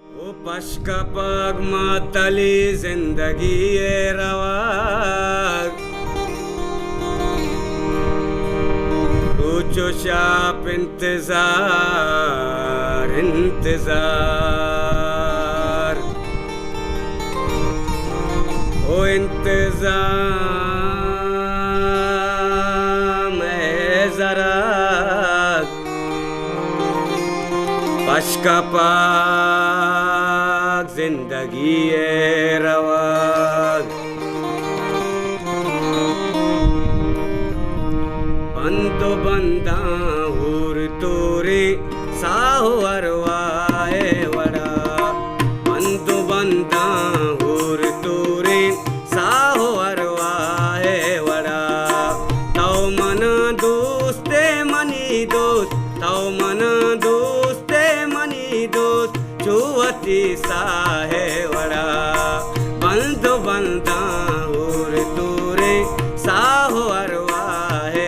ओ पश्का पग मातली जिंदगी ये रवाग रुचो शाप इंतजार इंतजार ओ इंतजार में जरा पश्का पग जिंदगी ये रवाग बंदो बंदा हूर तोरे साहो अरवाए वड़ा बंदो बंदा हूर तोरे साहो अरवाए वड़ा तौ मन दोस्ते मनी दोस्त तौ मन दोस्ते मनी दोस्त चुवती साहे वड़ा बंदो बंदा हूर तोरे साहो अरवाए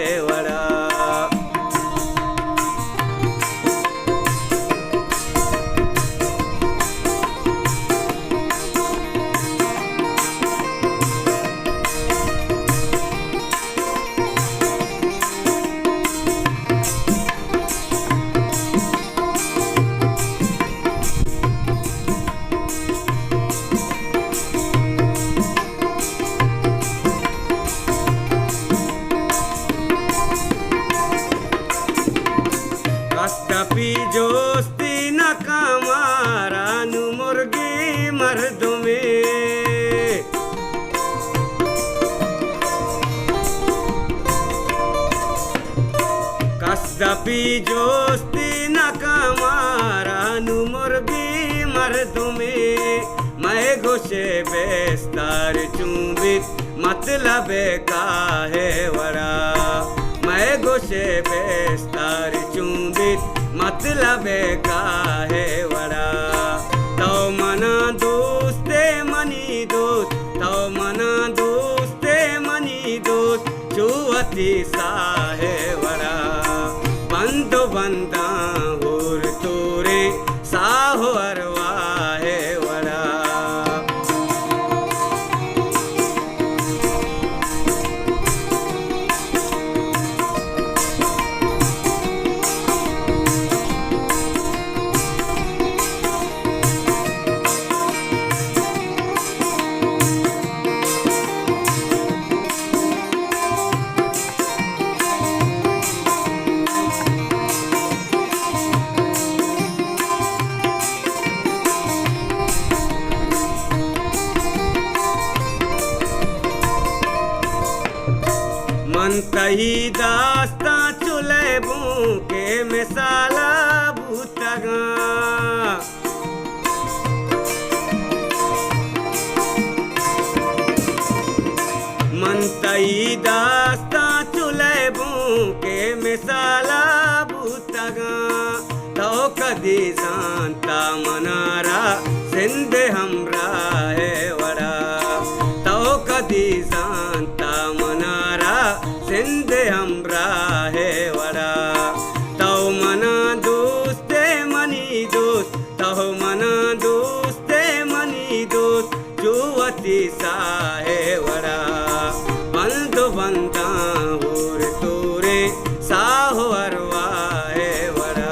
कष्टपी जोस्ती न कमारा नु मुर्गी मर्द में कष्टपी जोस्ती न कमारा नु मुर्गी मर्द में मैं गोशे बेस्तार चूबित मतलब का है वरा मैं गोशे बेस्तार चूबित मतलब का है वड़ा तौ मना दोस्ते मनी दोस्त तौ मना दोस्ते मनी दोस्त चुवती सा है वड़ा बंदो बंदा होर तोरे साहो अरवा है वड़ा मन तही दास्ता चुले के मिसाला भूतगा मन तही दास्ता चुले के मिसाला भूतगा तो कदी जानता मनारा जिंदे हमरा है वड़ा तो कदी जानता मनारा जिंदे हमरा है वड़ा तौ मना दोस्ते मनी दोस्त तौ मना दोस्ते मनी दोस्त चुवती सा है वड़ा बंदो बंदा होर तोरे साहो अरवा है वड़ा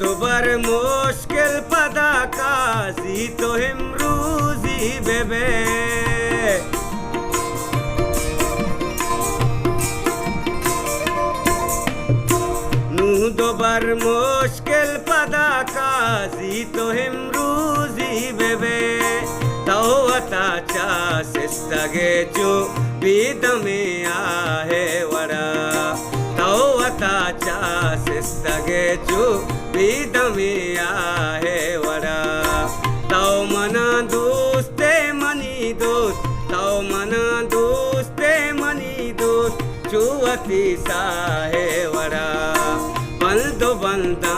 दोबर मुश्किल पदा काजी तो हिमरूजी बेबे नू दोबर मुश्किल पदा काजी तो हिमरूजी बेबे तो अता चा सिस्तगे चो बीद में आहे वड़ा तो अता चा सिस्तगे चो बीद में आहे वड़ा तौ मना दोस्ते मनी तीसा है वरा बंदो बंदा